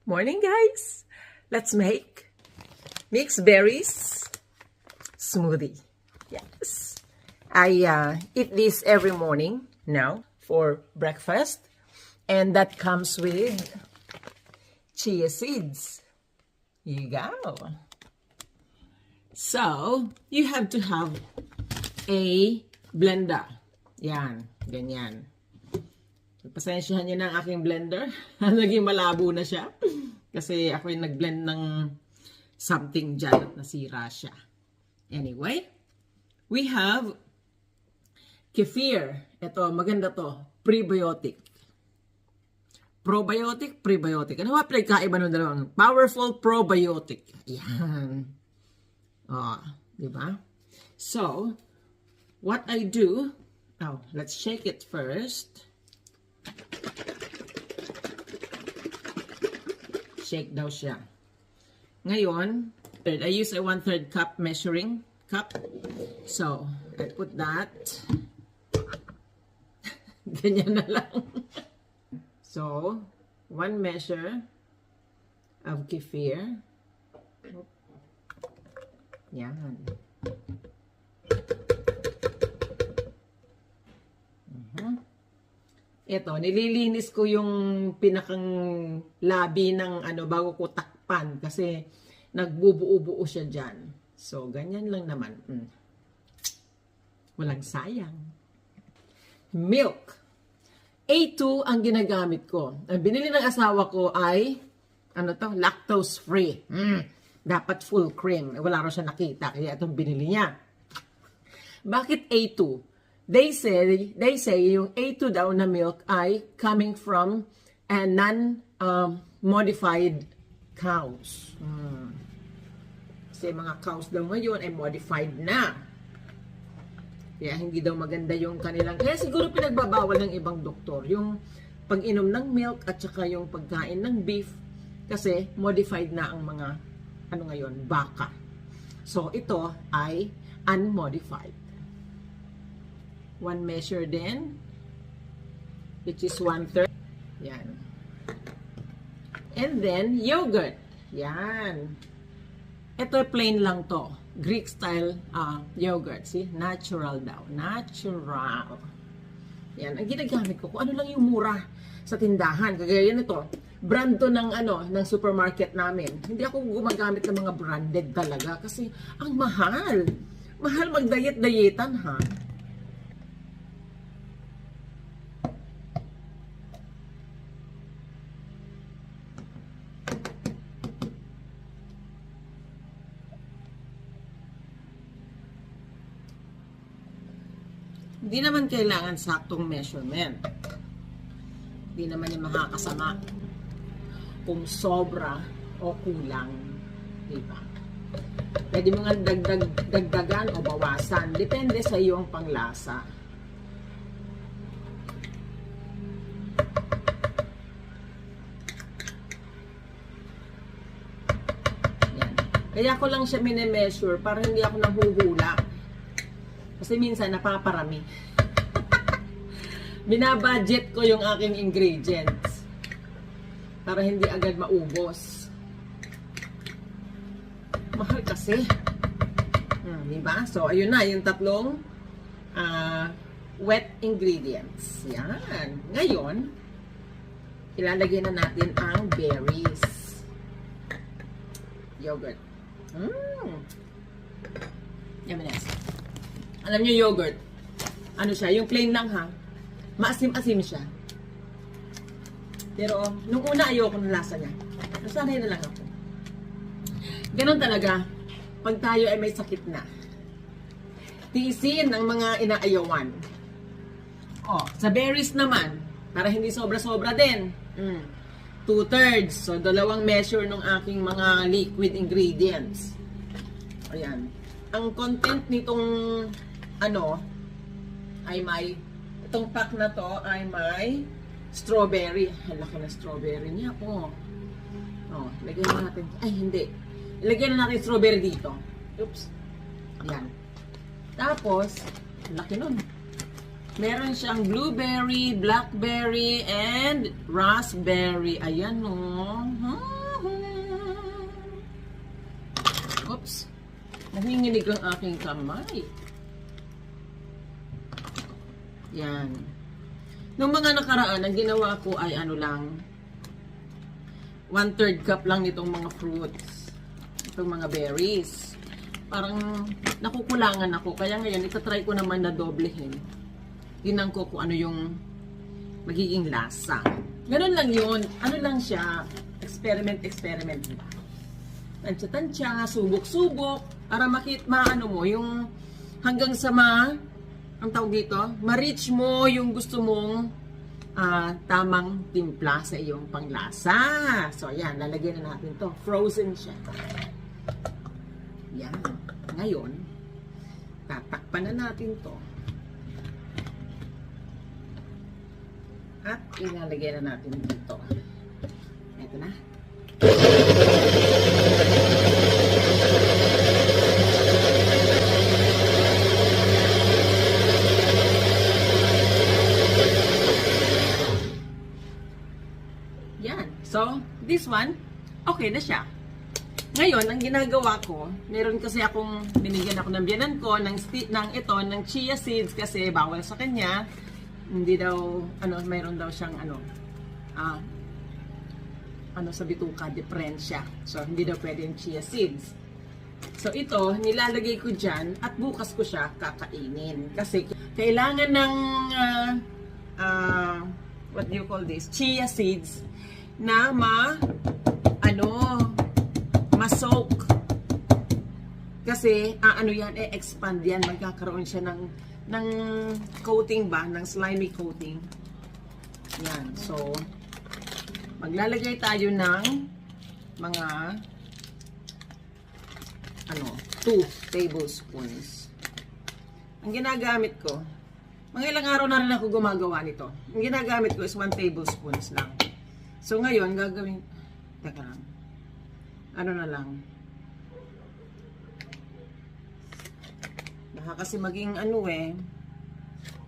Morning, guys! Let's make mixed berries smoothie. Yes. I eat this every morning now for breakfast. And that comes with chia seeds. Here you go. So, you have to have a blender. Yan, ganyan. Pasensyahan nyo na ang aking blender. Naging malabo na siya. Kasi ako yung nag-blend ng something dyan at nasira siya. Anyway, we have kefir. Ito, maganda to. Prebiotic. Probiotic, prebiotic. Ano ba pinagkaiba ng dalawang? Powerful probiotic. Yan. Diba? So, what I do, let's shake it first. Shake daw siya. Ngayon, I use a 1/3 cup measuring cup. So, I put that. Ganyan na lang. So, 1 measure of kefir. Yan. Ito, nililinis ko yung pinakang labi ng bago ko takpan kasi nagbubuo-buo siya dyan. So, ganyan lang naman. Walang sayang. Milk. A2 ang ginagamit ko. Ang binili ng asawa ko ay, lactose free. Dapat full cream. Wala raw siya nakita, kaya itong binili niya. Bakit A2? They say yung A2 daw na milk ay coming from a non-modified cows. Kasi mga cows daw ngayon ay modified na. Kaya hindi daw maganda yung kanilang... Kaya siguro pinagbabawal ng ibang doktor yung pag-inom ng milk at saka yung pagkain ng beef kasi modified na ang mga baka. So ito ay unmodified. 1 measure din, which is 1/3. Yan. And then, yogurt. Yan. Ito plain lang to. Greek style yogurt. See? Natural daw. Natural. Yan. Ang ginagamit ko, kung ano lang yung mura sa tindahan. Kagaya nito. Brand to ng ng supermarket namin. Hindi ako gumagamit ng mga branded talaga kasi ang mahal. Mahal mag-diet-dietan, ha? Hindi naman kailangan saktong measurement. Hindi naman yung makakasama kung sobra o kulang. Diba? Pwede mo nga dagdagan o bawasan. Depende sa iyong panglasa. Yan. Kaya ko lang siya mini-measure para hindi ako nahuhula. Kasi minsan napaparami. Binabudget ko yung aking ingredients para hindi agad maubos. Mahal kasi. Diba? So, ayun na, yung tatlong wet ingredients. Yan. Ngayon, ilalagay na natin ang berries. Yogurt. Yaminess. Alam nyo yogurt, siya, yung plain lang ha, maasim-asim siya. Pero, nung una ayoko ng lasa niya. Nasanay na lang ako. Ganon talaga, pag tayo ay may sakit na. Tiisin ang mga inaayawan. Sa berries naman, para hindi sobra-sobra din. 2/3. So, 2 measure ng aking mga liquid ingredients. Ayan. Ang content nitong ay may, itong pack na to ay may strawberry. Halaki na strawberry niya po. Lagyan na natin. Ay, hindi. Ilagyan na natin strawberry dito. Oops. Ayan. Tapos, laki nun. Meron siyang blueberry, blackberry, and raspberry. Ayan, no. Nanginginig ang aking kamay. Yan. Nung mga nakaraan, ang ginawa ko ay ano lang, 1/3 cup lang nitong mga fruits. Itong mga berries. Parang nakukulangan ako. Kaya ngayon, itatry ko naman na doblehin. Tingnan ko kung ano yung magiging lasa. Ganun lang yun. Ano lang siya, experiment ba? Tansya-tansya, subok-subok, para maano mo, yung hanggang sa ang tawag dito, ma-reach mo yung gusto mong tamang timpla sa iyong panglasa. So, ayan, lalagyan na natin to. Frozen siya. Yan. Ngayon, tatakpan na natin to. At ilalagay na natin dito. Ito na. Yan. So, this one, okay na siya. Ngayon, ang ginagawa ko, meron kasi akong, binigyan ako ng biyanan ko, ng chia seeds kasi bawal sa kanya. Hindi daw, mayroon daw siyang, sa bituka, diferensya. So, hindi daw pwede yung chia seeds. So, ito, nilalagay ko dyan at bukas ko siya kakainin. Kasi, kailangan ng, what do you call this? Chia seeds na ma-soak. Kasi, yan, expand yan. Magkakaroon siya ng coating ba? Ng slimy coating. Yan. So, maglalagay tayo ng mga 2 tablespoons. Ang ginagamit ko, mga ilang araw na rin ako gumagawa nito. Ang ginagamit ko is 1 tablespoons lang. So, ngayon, gagawin, teka lang. Na lang. Baka kasi maging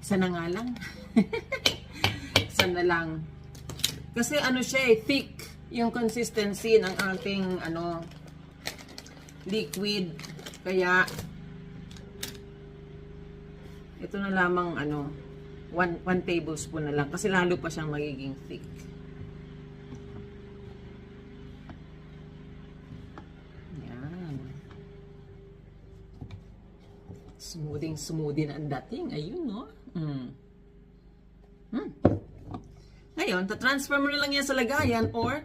isa na nga lang. Isa na lang. Kasi siya thick yung consistency ng ating liquid. Kaya ito na lamang 1 tablespoon na lang kasi lalo pa siyang magiging thick. Yan. Smoothie na ang dating. Ayun, no? Ngayon, ta-transfer mo na lang yan sa lagayan or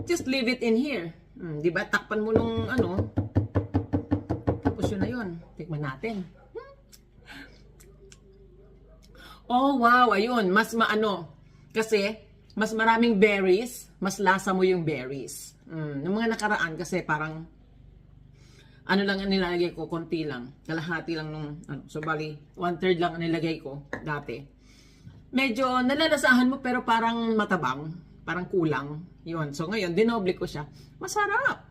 just leave it in here. Diba? Takpan mo nung tapos yun na yun. Tikman natin. Oh, wow. Ayun. Mas kasi, mas maraming berries, mas lasa mo yung berries. Yung mga nakaraan kasi parang lang ang nilagay ko, konti lang. Kalahati lang nung, so bali, 1/3 lang ang nilagay ko dati. Medyo nalalasahan mo pero parang matabang, parang kulang. Yun. So ngayon, dinoble ko siya. Masarap.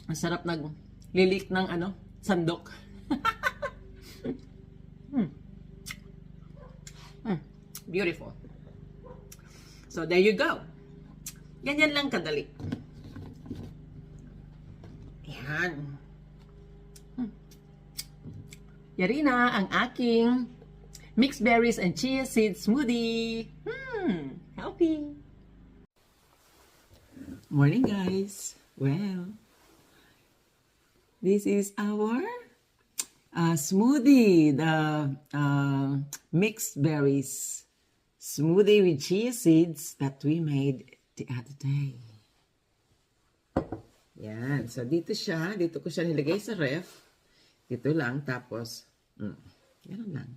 Masarap naglilik ng sandok. Beautiful. So there you go. Ganyan lang kadali. Yan. Yari na ang aking mixed berries and chia seed smoothie. Healthy. Morning, guys. Well, this is our smoothie, the mixed berries smoothie with chia seeds that we made the other day. Yan. So, dito ko siya nilagay sa ref. Dito lang. Tapos, gano'n lang.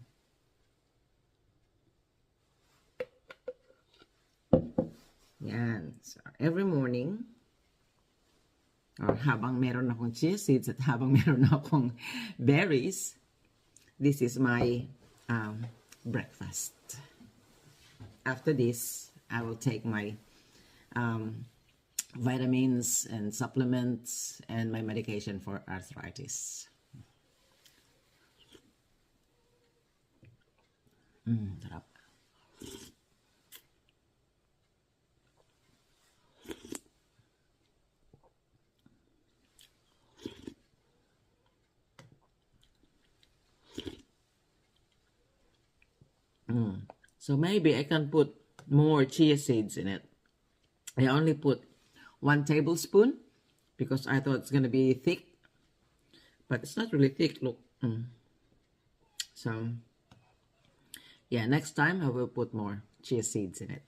Yan. So, every morning, or habang meron akong chia seeds at habang meron akong berries, this is my breakfast. After this, I will take my vitamins and supplements and my medication for arthritis. Sarap. So maybe I can put more chia seeds in it. I only put 1 tablespoon because I thought it's gonna be thick, but it's not really thick. Look, so yeah, next time I will put more chia seeds in it.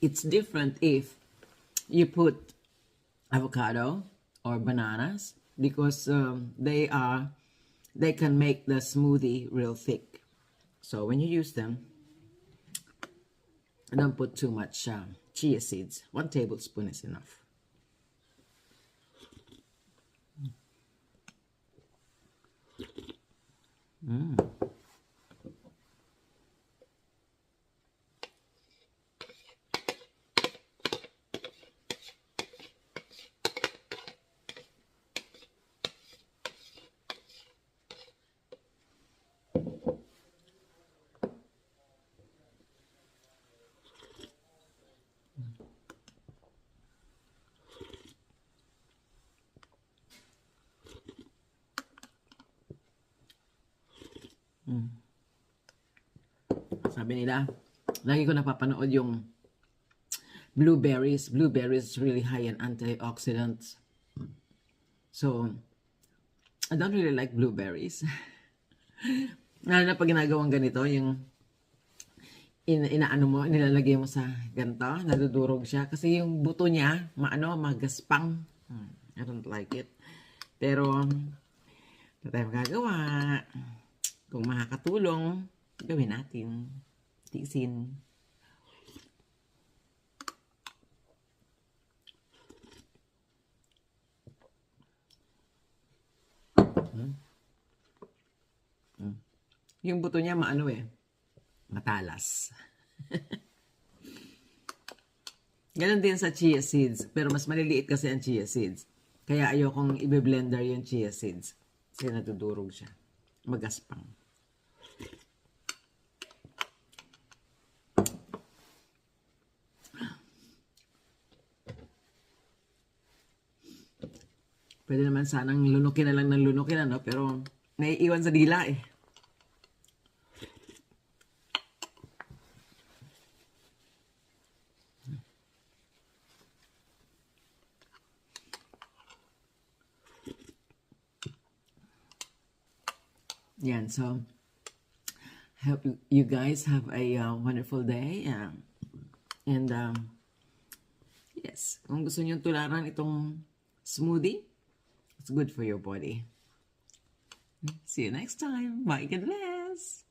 It's different if you put avocado or bananas because they can make the smoothie real thick. So when you use them, don't put too much chia seeds. 1 tablespoon is enough. Sabi nila, lagi ko napapanood yung blueberries. Blueberries is really high in antioxidants. So, I don't really like blueberries. Lalo na pag ginagawang ganito, yung inaano mo, nilalagay mo sa ganito, nadudurog siya. Kasi yung buto niya, magaspang. I don't like it. Pero, ito tayo magagawa. Kung makakatulong, gawin natin. Tiisin. Yung buto niya matalas. Ganon din sa chia seeds, pero mas maliliit kasi ang chia seeds. Kaya ayokong i-blender yung chia seeds. Kasi natudurog siya. Magaspang. Pwede naman sanang lunukin na lang ng lunukin, pero naiiwan sa dila eh. Yan, so hope you guys have a wonderful day. And yes, kung gusto niyo tularan itong smoothie, it's good for your body. See you next time. Bye, God bless.